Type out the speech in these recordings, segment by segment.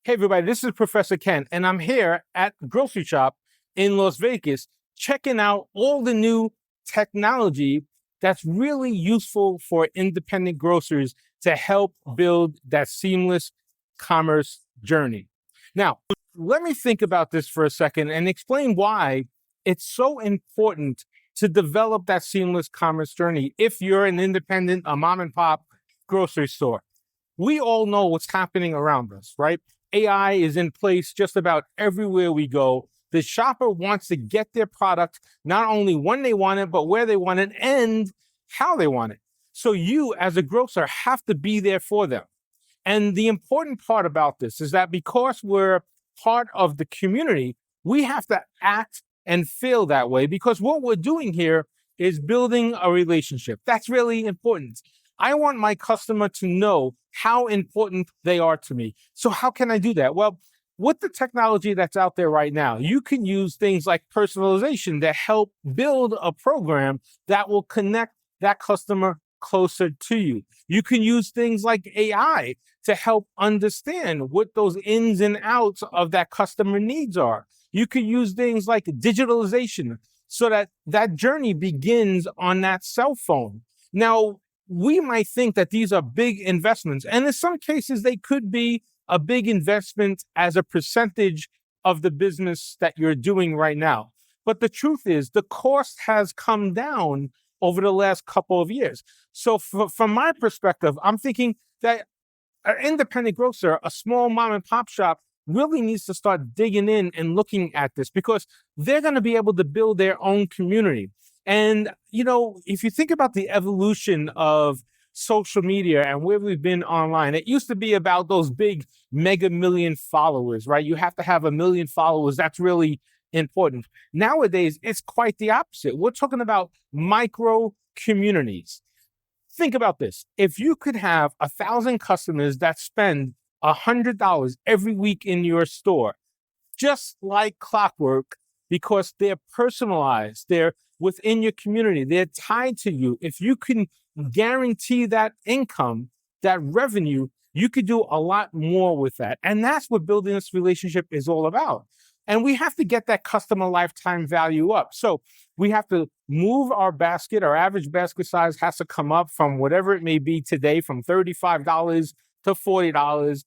Hey everybody, this is Professor Ken, and I'm here at GroceryShop in Las Vegas, checking out all the new technology that's really useful for independent grocers to help build that seamless commerce journey. Now, let me think about this for a second and explain why it's so important to develop that seamless commerce journey if you're an independent, a mom and pop grocery store. We all know what's happening around us, right? AI is in place just about everywhere we go. The shopper wants to get their product not only when they want it, but where they want it and how they want it. So you, as a grocer, have to be there for them. And the important part about this is that because we're part of the community, we have to act and feel that way, because what we're doing here is building a relationship. That's really important. I want my customer to know how important they are to me. So how can I do that? Well, with the technology that's out there right now, you can use things like personalization to help build a program that will connect that customer closer to you. You can use things like AI to help understand what those ins and outs of that customer needs are. You can use things like digitalization so that that journey begins on that cell phone. Now, we might think that these are big investments, and in some cases, they could be a big investment as a percentage of the business that you're doing right now. But the truth is, the cost has come down over the last couple of years. So from my perspective, I'm thinking that an independent grocer, a small mom and pop shop, really needs to start digging in and looking at this, because they're going to be able to build their own community. And, you know, if you think about the evolution of social media and where we've been online, it used to be about those big mega million followers, right? You have to have 1 million followers. That's really important. Nowadays, it's quite the opposite. We're talking about micro communities. Think about this. If you could have 1,000 customers that spend $100 every week in your store, just like clockwork, because they're personalized, they're within your community, they're tied to you. If you can guarantee that income, that revenue, you could do a lot more with that. And that's what building this relationship is all about. And we have to get that customer lifetime value up. So we have to move our basket. Our average basket size has to come up from whatever it may be today, from $35 to $40,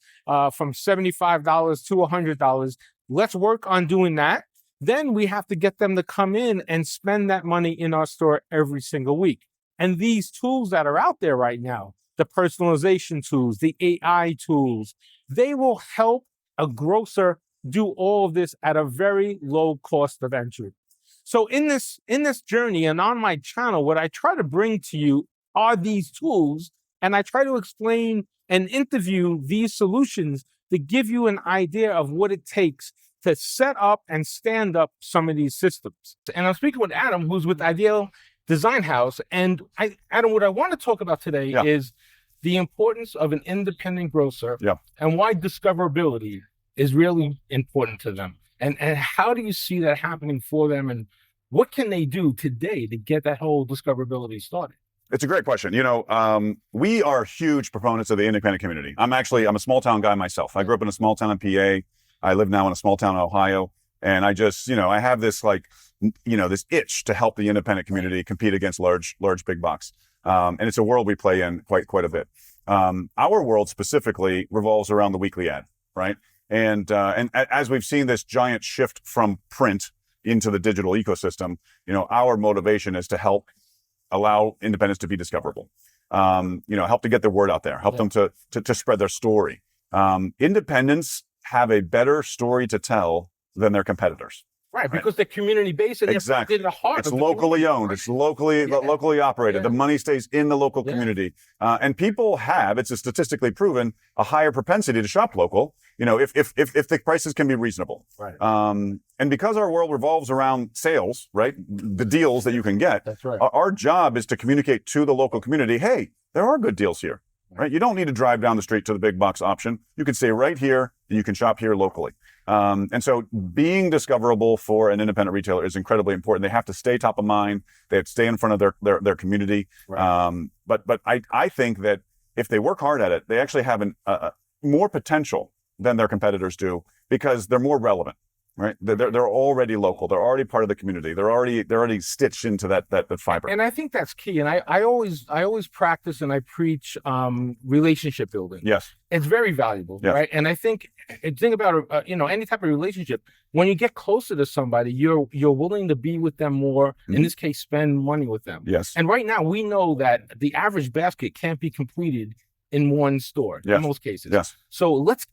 from $75 to $100. Let's work on doing that. Then we have to get them to come in and spend that money in our store every single week. And these tools that are out there right now, the personalization tools, the AI tools, they will help a grocer do all of this at a very low cost of entry. So in this journey and on my channel, what I try to bring to you are these tools, and I try to explain and interview these solutions to give you an idea of what it takes to set up and stand up some of these systems. And I'm speaking with Adam, who's with Ideal Design House. And Adam, what I want to talk about today is the importance of an independent grocer and why discoverability is really important to them. And how do you see that happening for them? And what can they do today to get that whole discoverability started? It's a great question. You know, we are huge proponents of the independent community. I'm a small town guy myself. I grew up in a small town in PA. I live now in a small town in Ohio. And I just, I have this this itch to help the independent community compete against large big box. And it's a world we play in quite a bit. Our world specifically revolves around the weekly ad, right? And as we've seen this giant shift from print into the digital ecosystem, our motivation is to help allow independents to be discoverable, help to get their word out there, help them to spread their story. Independents have a better story to tell than their competitors. Right, because they're community-based and exactly. they're the heart. It's locally owned. It's locally operated. The money stays in the local community. And people have, it's statistically proven, a higher propensity to shop local, if the prices can be reasonable. Right. And because our world revolves around sales, right, the deals that you can get, that's right. Our job is to communicate to the local community, hey, there are good deals here. Right? You don't need to drive down the street to the big box option. You can stay right here and you can shop here locally. And so being discoverable for an independent retailer is incredibly important. They have to stay top of mind. They have to stay in front of their community. Right. But I think that if they work hard at it, they actually have more potential than their competitors do because they're more relevant, right? They're already local. They're already part of the community. They're already stitched into that fiber. And I think that's key. And I always practice and I preach relationship building. Yes. It's very valuable, Yes. right? And I think about any type of relationship. When you get closer to somebody, you're willing to be with them more. In this case, spend money with them. Yes. And right now, we know that the average basket can't be completed in one store in most cases. Yes. So let's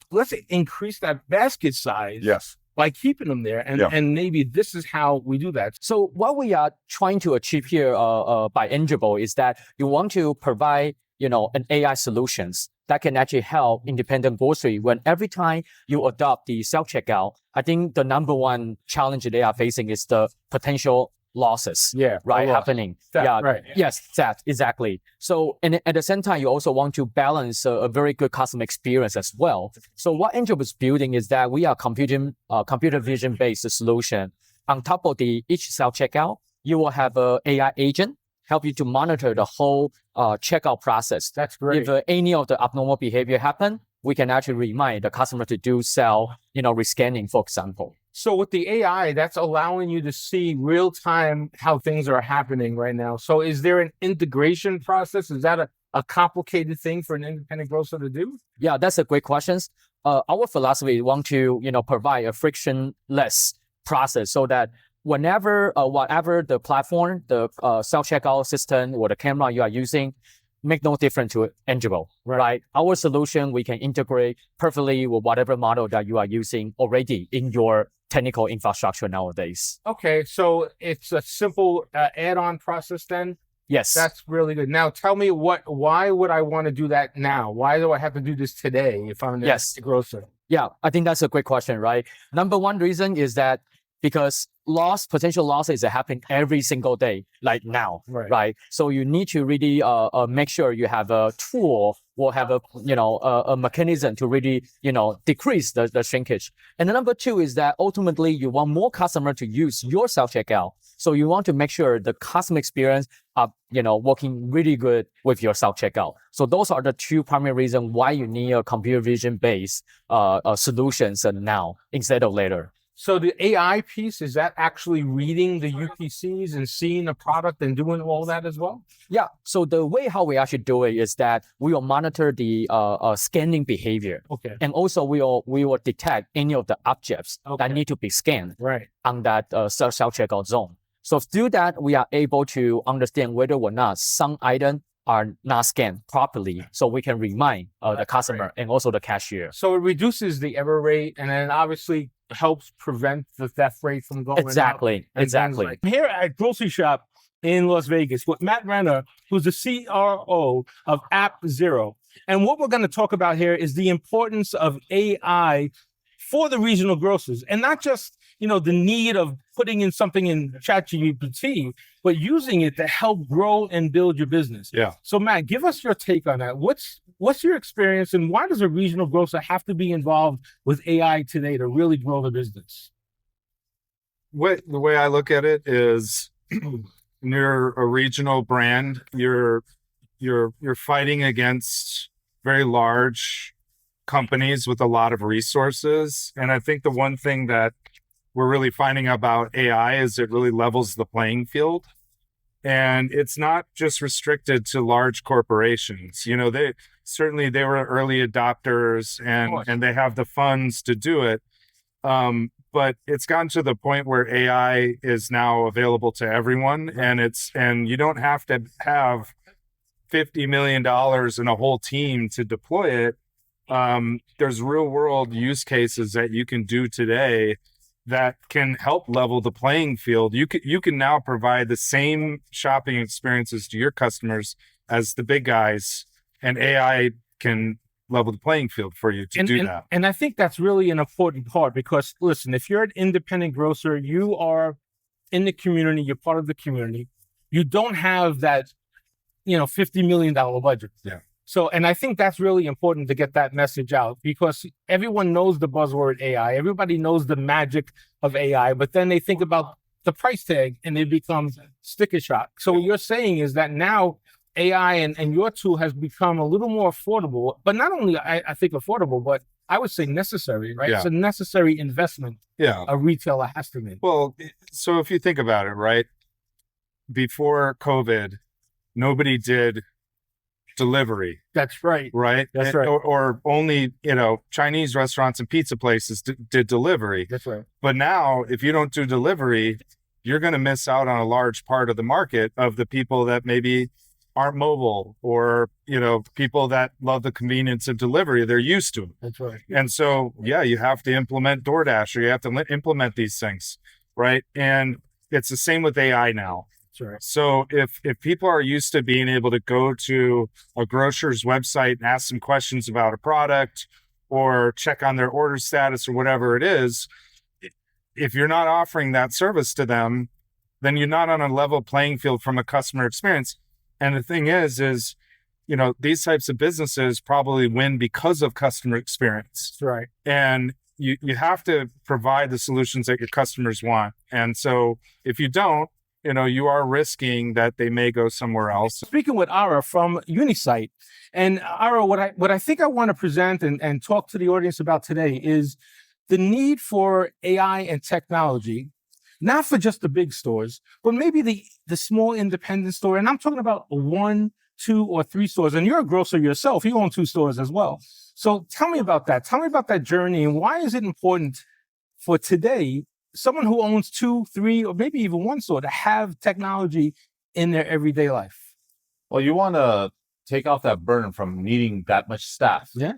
increase that basket size. Yes. By keeping them there, and maybe this is how we do that. So what we are trying to achieve here by Angible is that you want to provide, an AI solutions that can actually help independent grocery when every time you adopt the self-checkout, I think the number one challenge they are facing is the potential losses. Happening. That, right. Yes, that exactly. So, and at the same time, you also want to balance a very good customer experience as well. So what Angible is building is that we are computer vision based solution. On top of each self-checkout, you will have a AI agent help you to monitor the whole checkout process. That's great. If any of the abnormal behavior happen, we can actually remind the customer to do rescanning, for example. So with the AI, that's allowing you to see real time how things are happening right now. So is there an integration process? Is that a complicated thing for an independent grocer to do? Yeah, that's a great question. Our philosophy is want to, provide a frictionless process so that whatever the platform, the self-checkout system or the camera you are using, make no difference to Angible, right? Our solution, we can integrate perfectly with whatever model that you are using already in your technical infrastructure nowadays. Okay, so it's a simple add-on process then? Yes. That's really good. Now tell me why would I want to do that now? Why do I have to do this today if I'm a grocer? Yeah, I think that's a great question, right? Number one reason is that because potential losses are happening every single day, like now, right? So you need to really make sure you have a tool or have a mechanism to really, decrease the shrinkage. And the number two is that ultimately you want more customer to use your self-checkout. So you want to make sure the customer experience are, working really good with your self-checkout. So those are the two primary reasons why you need a computer vision based solutions now instead of later. So the AI piece, is that actually reading the UPCs and seeing the product and doing all that as well? Yeah. So the way how we actually do it is that we will monitor the scanning behavior. Okay. And also we will detect any of the objects that need to be scanned on that self-checkout zone. So through that, we are able to understand whether or not some items are not scanned properly, so we can remind the customer and also the cashier. So it reduces the error rate and then obviously helps prevent the theft rate from going up. Exactly. I'm here at Grocery Shop in Las Vegas with Matt Renner, who's the CRO of App Zero. And what we're going to talk about here is the importance of AI for the regional grocers, and not just, the need of putting in something in ChatGPT, but using it to help grow and build your business. Yeah. So Matt, give us your take on that. What's your experience, and why does a regional grocer have to be involved with AI today to really grow the business? The way I look at it is, when you're a regional brand, you're fighting against very large companies with a lot of resources. And I think the one thing that we're really finding about AI is it really levels the playing field. And it's not just restricted to large corporations. They were early adopters and they have the funds to do it. But it's gotten to the point where AI is now available to everyone, and you don't have to have $50 million and a whole team to deploy it. There's real world use cases that you can do today that can help level the playing field. You can now provide the same shopping experiences to your customers as the big guys, and AI can level the playing field for you to do that. And I think that's really an important part, because listen, if you're an independent grocer, you are in the community, you're part of the community. You don't have that, $50 million budget. Yeah. So, and I think that's really important to get that message out, because everyone knows the buzzword AI. Everybody knows the magic of AI, but then they think about the price tag and it becomes sticker shock. So what you're saying is that now AI and your tool has become a little more affordable, but not only I think affordable, but I would say necessary, right? Yeah. It's a necessary investment Yeah. a retailer has to make. Well, so if you think about it, right? Before COVID, nobody did delivery, That's right. right? That's right. Or only, Chinese restaurants and pizza places did delivery. That's right. But now, if you don't do delivery, you're going to miss out on a large part of the market of the people that maybe aren't mobile, or, people that love the convenience of delivery. They're used to it. That's right. And so, yeah, you have to implement DoorDash, or you have to implement these things, right? And it's the same with AI now. That's right. So if people are used to being able to go to a grocer's website and ask some questions about a product, or check on their order status, or whatever it is, if you're not offering that service to them, then you're not on a level playing field from a customer experience. And the thing is, these types of businesses probably win because of customer experience. That's right. And you have to provide the solutions that your customers want. And so if you don't, you are risking that they may go somewhere else. Speaking with Ara from Unisite, and Ara, what I think I want to present and talk to the audience about today is the need for AI and technology, not for just the big stores, but maybe the small independent store. And I'm talking about 1, 2, or 3 stores. And you're a grocer yourself. You own 2 stores as well. So tell me about that. Tell me about that journey, and why is it important for today, someone who owns 2, 3, or maybe even 1 store, to have technology in their everyday life? Well, you want to take off that burden from needing that much staff. Yeah.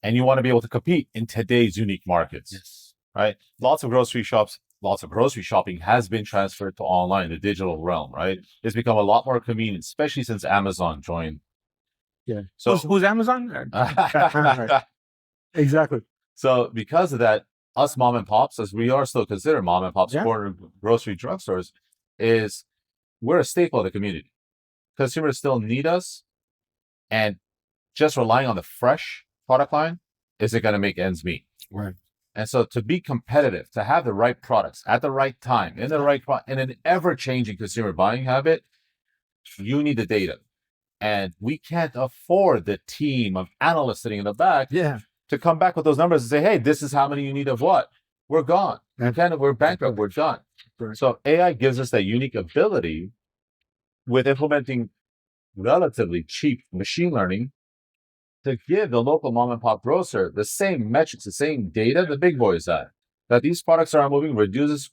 And you want to be able to compete in today's unique markets. Yes. Right? Lots of grocery shopping has been transferred to online, the digital realm, right? It's become a lot more convenient, especially since Amazon joined. Yeah. So who's Amazon? Exactly. So because of that, us mom and pops, as we are still considered mom and pops, corner grocery drugstores, we're a staple of the community. Consumers still need us, and just relying on the fresh product line isn't going to make ends meet. Right. And so to be competitive, to have the right products at the right time, in an ever-changing consumer buying habit, you need the data. And we can't afford the team of analysts sitting in the back to come back with those numbers and say, hey, this is how many you need of what. We're gone. We're bankrupt. We're done. Right. So AI gives us that unique ability with implementing relatively cheap machine learning to give the local mom and pop grocer the same metrics, the same data the big boys have. That these products are moving, reduce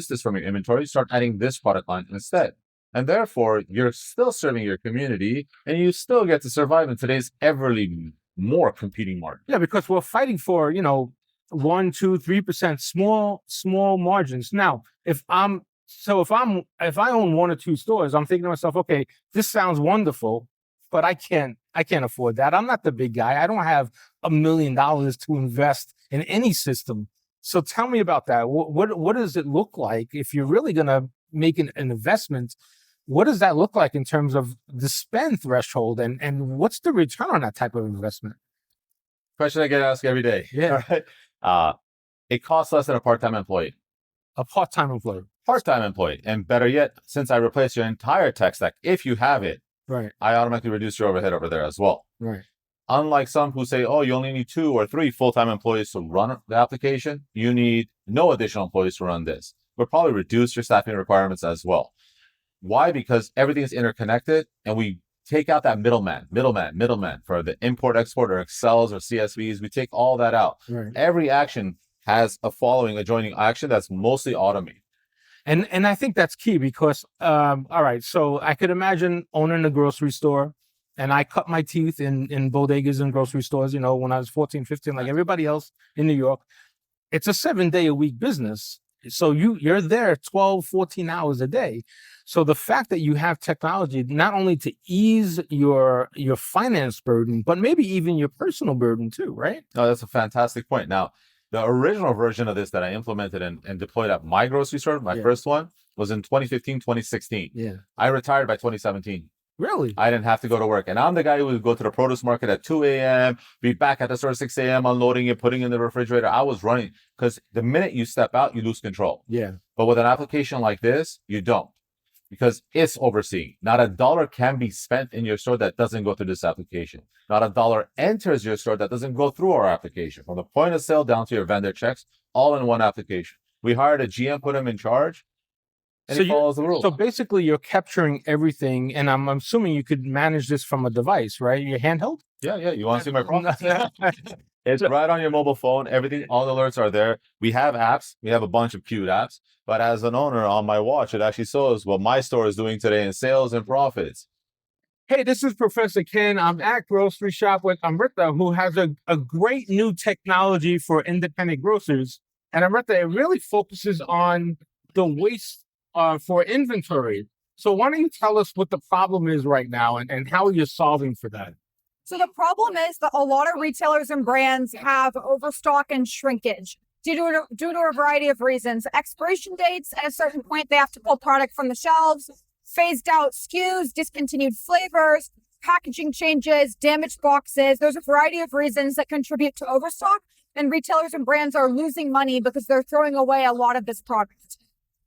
this from your inventory, start adding this product line instead. And therefore, you're still serving your community, and you still get to survive in today's everly more competing market. Yeah, because we're fighting for, 1%, 2%, 3%, small margins. Now, if I own 1 or 2 stores, I'm thinking to myself, okay, this sounds wonderful, but I can't afford that. I'm not the big guy. I don't have $1 million to invest in any system. So tell me about that. What does it look like if you're really going to make an investment? What does that look like in terms of the spend threshold, and what's the return on that type of investment? Question I get asked every day. Yeah. Right? It costs less than a part-time employee. A part-time employee. Part-time employee. And better yet, since I replace your entire tech stack, if you have it, right, I automatically reduce your overhead over there as well. Right. Unlike some who say, oh, you only need 2 or 3 full-time employees to run the application, you need no additional employees to run this. We'll probably reduce your staffing requirements as well. Why? Because everything is interconnected, and we take out that middleman for the import, export, or Excels or CSVs. We take all that out. Right. Every action has a adjoining action that's mostly automated. And I think that's key because, all right, so I could imagine owning a grocery store, and I cut my teeth in bodegas and grocery stores, when I was 14, 15, like everybody else in New York. It's a 7-day-a-week business. So you're there 12, 14 hours a day. So the fact that you have technology, not only to ease your finance burden, but maybe even your personal burden too, right? No, that's a fantastic point. Now, the original version of this that I implemented and deployed at my grocery store, my first one, was in 2015, 2016. Yeah. I retired by 2017. Really? I didn't have to go to work. And I'm the guy who would go to the produce market at 2 a.m., be back at the store at 6 a.m., unloading it, putting it in the refrigerator. I was running because the minute you step out, you lose control. Yeah. But with an application like this, you don't. because it's overseeing. Not a dollar can be spent in your store that doesn't go through this application. Not a dollar enters your store that doesn't go through our application. From the point of sale down to your vendor checks, all in one application. We hired a GM, put him in charge, and he follows the rules. So basically, you're capturing everything, and I'm assuming you could manage this from a device, right? Your handheld? Yeah. You want to see my Prof? It's right on your mobile phone. Everything, all the alerts are there. We have apps. We have a bunch of cute apps. But as an owner on my watch, it actually shows what my store is doing today in sales and profits. Hey, this is Professor Ken. I'm at Grocery Shop with Amrita, who has a great new technology for independent grocers. And Amrita, it really focuses on the waste for inventory. So why don't you tell us what the problem is right now and how you're solving for that? So the problem is that a lot of retailers and brands have overstock and shrinkage due to a variety of reasons. Expiration dates, at a certain point, they have to pull product from the shelves, phased out SKUs, discontinued flavors, packaging changes, damaged boxes. There's a variety of reasons that contribute to overstock, and retailers and brands are losing money because they're throwing away a lot of this product.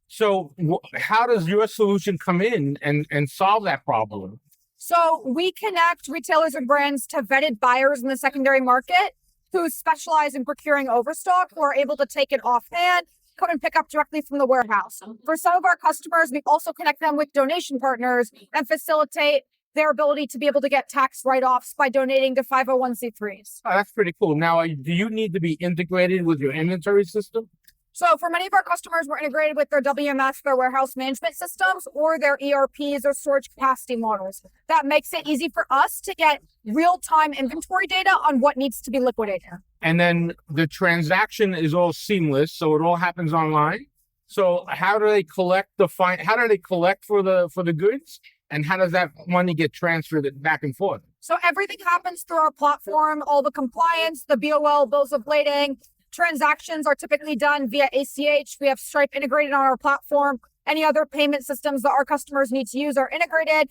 So how does your solution come in and solve that problem? So we connect retailers and brands to vetted buyers in the secondary market who specialize in procuring overstock, who are able to take it offhand, come and pick up directly from the warehouse. For some of our customers, we also connect them with donation partners and facilitate their ability to be able to get tax write-offs by donating to 501c3s. Oh, that's pretty cool. Now, do you need to be integrated with your inventory system? So for many of our customers, we're integrated with their WMS, their warehouse management systems, or their ERPs or storage capacity models. That makes it easy for us to get real-time inventory data on what needs to be liquidated. And then the transaction is all seamless, so it all happens online. So how do they collect how do they collect for the goods? And how does that money get transferred back and forth? So everything happens through our platform, all the compliance, the BOL, bills of lading. Transactions are typically done via ACH. We have Stripe integrated on our platform. Any other payment systems that our customers need to use are integrated.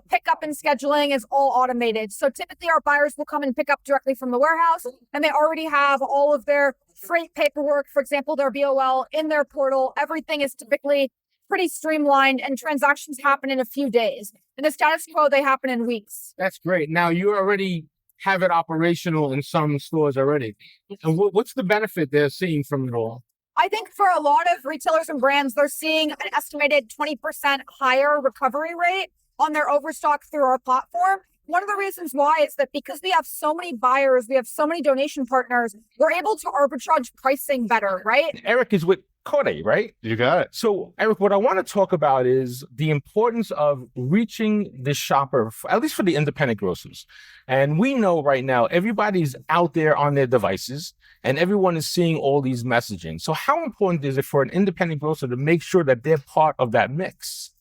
Pickup and scheduling is all automated. So typically our buyers will come and pick up directly from the warehouse, and they already have all of their freight paperwork, for example, their BOL in their portal. Everything is typically pretty streamlined, and transactions happen in a few days. In the status quo, they happen in weeks. That's great. Now you already have it operational in some stores already. And what's the benefit they're seeing from it all? I think for a lot of retailers and brands, they're seeing an estimated 20% higher recovery rate on their overstock through our platform. One of the reasons why is that because we have so many buyers, we have so many donation partners, we're able to arbitrage pricing better, right? Eric is with Code, right? You got it. So, Eric, what I want to talk about is the importance of reaching the shopper, at least for the independent grocers. And we know right now, everybody's out there on their devices and everyone is seeing all these messaging. So how important is it for an independent grocer to make sure that they're part of that mix?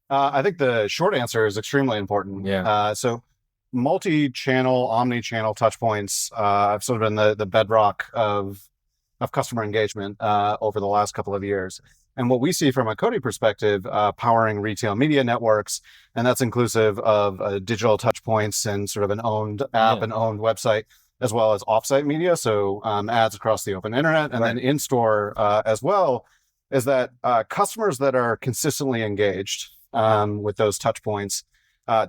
I think the short answer is extremely important. So multi-channel, omni-channel touch points have sort of been the bedrock of customer engagement over the last couple of years. And what we see from a Cody perspective, powering retail media networks, and that's inclusive of digital touch points and sort of an owned app and owned website, as well as offsite media, so ads across the open internet, and then in-store as well, is that customers that are consistently engaged with those touch points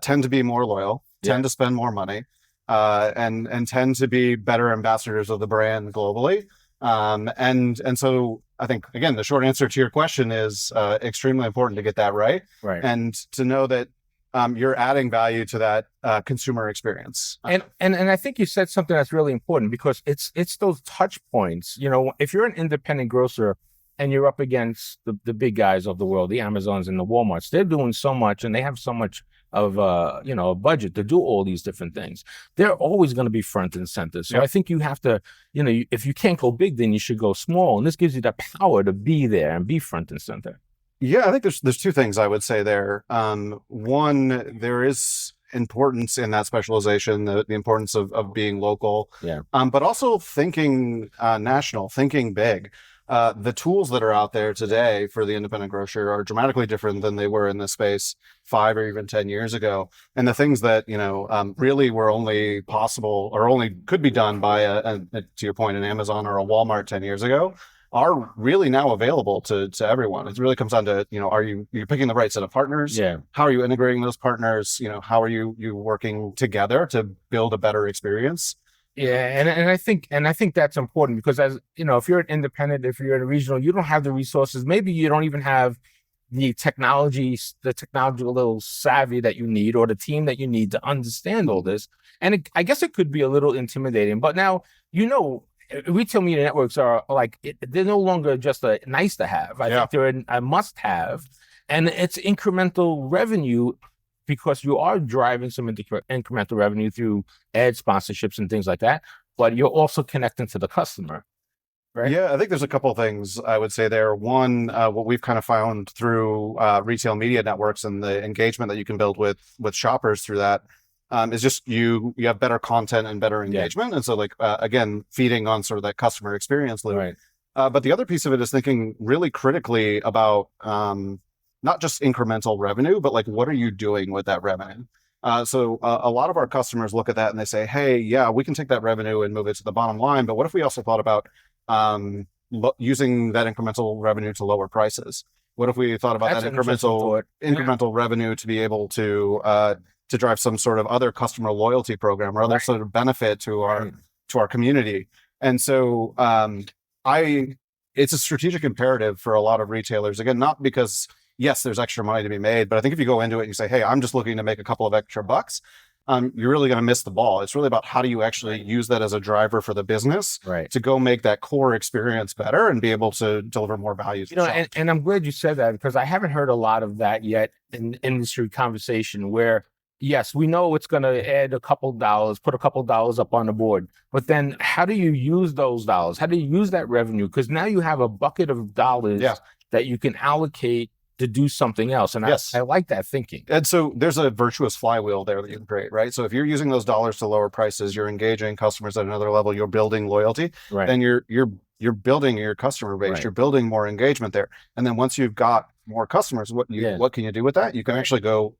tend to be more loyal, tend to spend more money, and tend to be better ambassadors of the brand globally. And so I think, again, the short answer to your question is extremely important to get that right. And to know that you're adding value to that consumer experience. And I think you said something that's really important, because it's those touch points. You know, if you're an independent grocer and you're up against the big guys of the world, the Amazons and the Walmarts, they're doing so much and they have so much of a budget to do all these different things. They're always going to be front and center. So I think you have to, if you can't go big, then you should go small. And this gives you the power to be there and be front and center. Yeah, I think there's two things I would say there. One, there is importance in that specialization, the importance of being local, but also thinking national, thinking big. The tools that are out there today for the independent grocer are dramatically different than they were in this space 5 or even 10 years ago. And the things that, really were only possible or only could be done by to your point, an Amazon or a Walmart 10 years ago are really now available to everyone. It really comes down to, are you picking the right set of partners? Yeah. How are you integrating those partners? How are you working together to build a better experience? Yeah, and I think that's important because, as you know, if you're an independent, if you're in a regional, you don't have the resources. Maybe you don't even have the technological savvy that you need, or the team that you need to understand all this. And I guess it could be a little intimidating. But now, retail media networks are like, they're no longer just a nice to have. I think they're a must have, and it's incremental revenue, because you are driving some incremental revenue through ad sponsorships and things like that, but you're also connecting to the customer, right? Yeah, I think there's a couple of things I would say there. One, what we've kind of found through retail media networks and the engagement that you can build with shoppers through that, is just you have better content and better engagement. And so again, feeding on sort of that customer experience loop. Right. But the other piece of it is thinking really critically about not just incremental revenue, but like, what are you doing with that revenue? So a lot of our customers look at that and they say, hey, yeah, we can take that revenue and move it to the bottom line. But what if we also thought about using that incremental revenue to lower prices? What if we thought about That's that an interesting thought. incremental revenue to be able to drive some sort of other customer loyalty program or other sort of benefit to our community? And so it's a strategic imperative for a lot of retailers. Again, not because, yes, there's extra money to be made, but I think if you go into it and you say, hey, I'm just looking to make a couple of extra bucks, you're really going to miss the ball. It's really about how do you actually use that as a driver for the business to go make that core experience better and be able to deliver more value. And I'm glad you said that, because I haven't heard a lot of that yet in industry conversation where, yes, we know it's going to add a couple dollars, put a couple dollars up on the board, but then how do you use those dollars? How do you use that revenue? Because now you have a bucket of dollars that you can allocate to do something else. And I like that thinking. And so there's a virtuous flywheel there that you can create, right? So if you're using those dollars to lower prices, you're engaging customers at another level, you're building loyalty, then you're building your customer base, you're building more engagement there. And then once you've got more customers, what can you do with that? You can actually go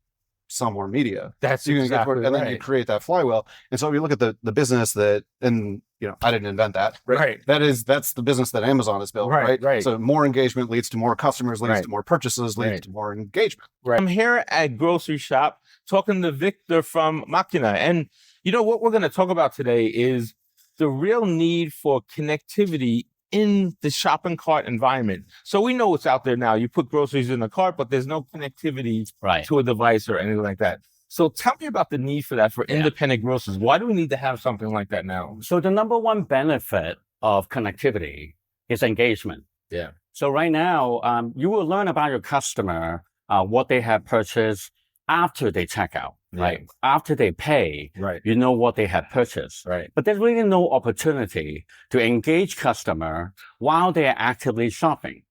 sell more media. That's and then you right. create that flywheel. And so if you look at the business that, and I didn't invent that, right? That's the business that Amazon has built, right? So more engagement leads to more customers, leads to more purchases, leads to more engagement. I'm here at GroceryShop talking to Victor from Machina. And what we're going to talk about today is the real need for connectivity in the shopping cart environment. So we know what's out there now. You put groceries in the cart, but there's no connectivity to a device or anything like that. So tell me about the need for that for independent grocers. Why do we need to have something like that now? So the number one benefit of connectivity is engagement. Yeah. So right now, you will learn about your customer, what they have purchased after they check out, right? After they pay, you know what they have purchased. Right. But there's really no opportunity to engage customer while they are actively shopping.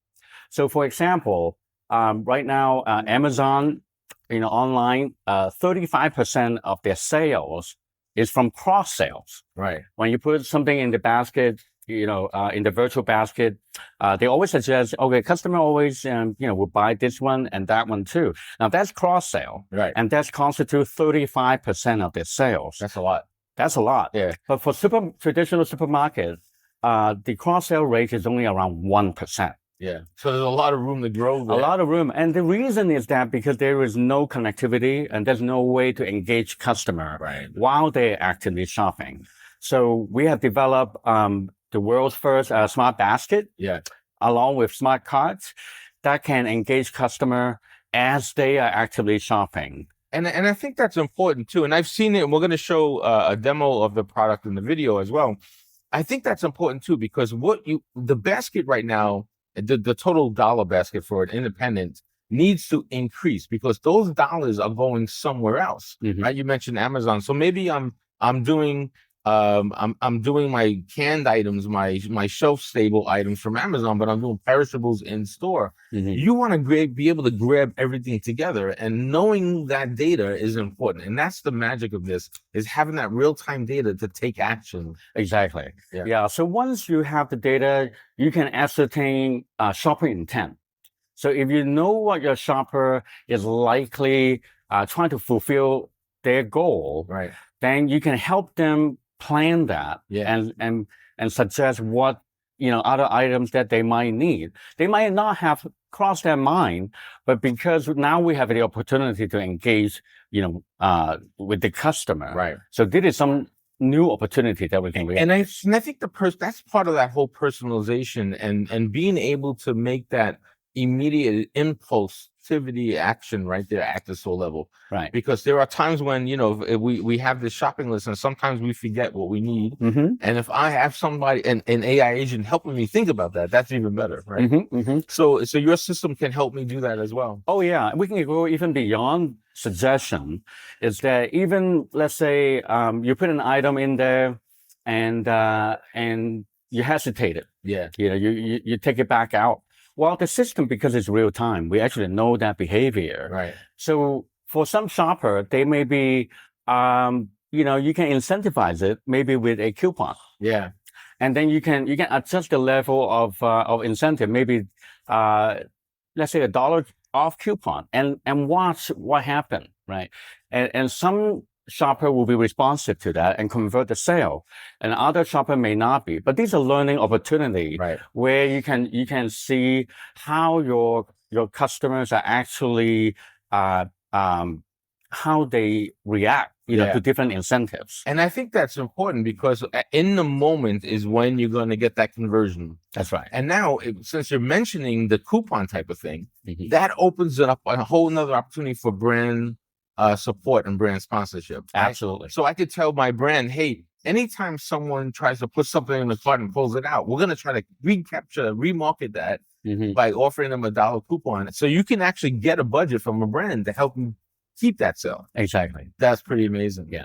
So for example, right now, Amazon, online, 35% of their sales is from cross sales. Right. When you put something in the basket, in the virtual basket, they always suggest, okay, customer always, will buy this one and that one too. Now that's cross sale. Right. And that's constitute 35% of their sales. That's a lot. That's a lot. Yeah. But for traditional supermarkets, the cross sale rate is only around 1%. Yeah. So there's a lot of room to grow there. A lot of room. And the reason is that because there is no connectivity and there's no way to engage customer while they're actively shopping. So we have developed the world's first smart basket, along with smart carts that can engage customer as they are actively shopping. And I think that's important too. And I've seen it, and we're going to show a demo of the product in the video as well. I think that's important too, because the basket right now, the total dollar basket for an independent needs to increase because those dollars are going somewhere else. Right? You mentioned Amazon. So maybe I'm doing my canned items, my shelf stable items from Amazon, but I'm doing perishables in store. You want to be able to grab everything together, and knowing that data is important. And that's the magic of this, is having that real-time data to take action. Exactly. Yeah. So once you have the data, you can ascertain shopping intent. So if you know what your shopper is likely trying to fulfill their goal, then you can help them plan that and suggest what other items that they might need. They might not have crossed their mind, but because now we have the opportunity to engage, with the customer. Right. So this is some new opportunity that we can react. And I think that's part of that whole personalization and being able to make that immediate impulsivity action right there at the soul level. Right. Because there are times when, we have this shopping list and sometimes we forget what we need. Mm-hmm. And if I have somebody, an AI agent helping me think about that, that's even better, right? Mm-hmm. Mm-hmm. So your system can help me do that as well. Oh yeah, we can go even beyond suggestion. Is that even, let's say, you put an item in there and you hesitated. Yeah. You take it back out. Well, the system, because it's real time, we actually know that behavior. Right. So for some shopper, they may be, you can incentivize it maybe with a coupon. Yeah. And then you can adjust the level of incentive, maybe, let's say $1 off coupon and watch what happened, right? And some shopper will be responsive to that and convert the sale, and other shopper may not be. But these are learning opportunity, right, where you can see how your customers are actually how they react, to different incentives. And I think that's important because in the moment is when you're going to get that conversion. That's right. And now, since you're mentioning the coupon type of thing, Mm-hmm. that opens it up a whole nother opportunity for brand support and brand sponsorship. Right? Absolutely. So I could tell my brand, hey, anytime someone tries to put something in the cart and pulls it out, we're going to try to remarket that Mm-hmm. by offering them a $1 coupon. So you can actually get a budget from a brand to help you keep that sale. Exactly. That's pretty amazing. Yeah.